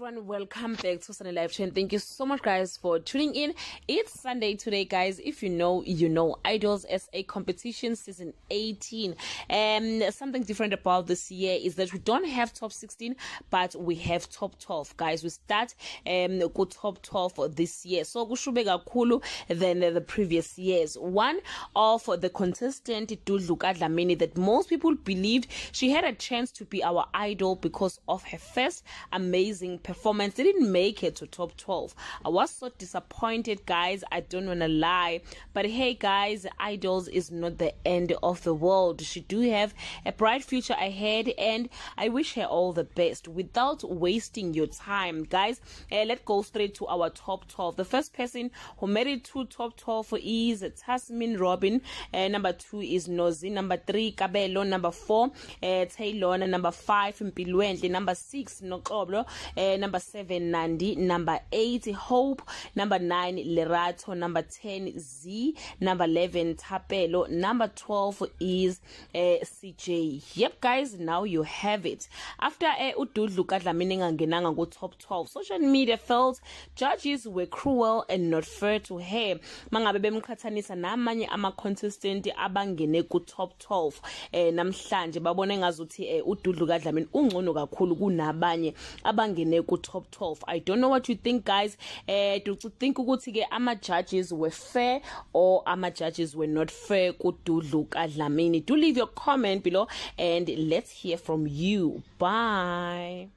everyone, welcome back to Sunday Live Chain. Thank you so much guys for tuning in. It's Sunday today guys. If you know, you know. Idols SA competition season 18. Something different about this year is that we don't have top 16 but we have top 12 guys. We start go top 12 this year, so kushubeka kakhulu than the previous years. One of the contestant, Dudlu KaDlamini, that most people believed she had a chance to be our idol because of her first amazing performance. They didn't make it to top 12. I was so disappointed guys, I don't want to lie, but hey guys, idols is not the end of the world. She do have a bright future ahead and I wish her all the best. Without wasting your time guys, let's go straight to our top 12. The first person who made it to top 12 is Tasmin Robin, number 2 is Nozi, number 3 Kabelo, number 4 Taylor, number 5 Mpilwentle, number 6 Nokoblo, number 7 Nandi, number 8 Hope, number 9 Lerato, number 10 Z, number 11 Tapelo, number 12 is CJ. Yep guys, now you have it. After Dudlu KaDlamini ngangenanga go top 12, social media felt judges were cruel and not fair to her. Mangabe bemqhathanisa namanye ama contestant abangene ku top 12 namhlanje babone ngazuthi uDudlu KaDlamini ungcono kakhulu kunabanye abangene ku top 12. I don't know what you think guys. Do you think ukuthi ke ama judges were fair or ama judges were not fair ku Dudlu KaDlamini? Do leave your comment below and let's hear from you. Bye.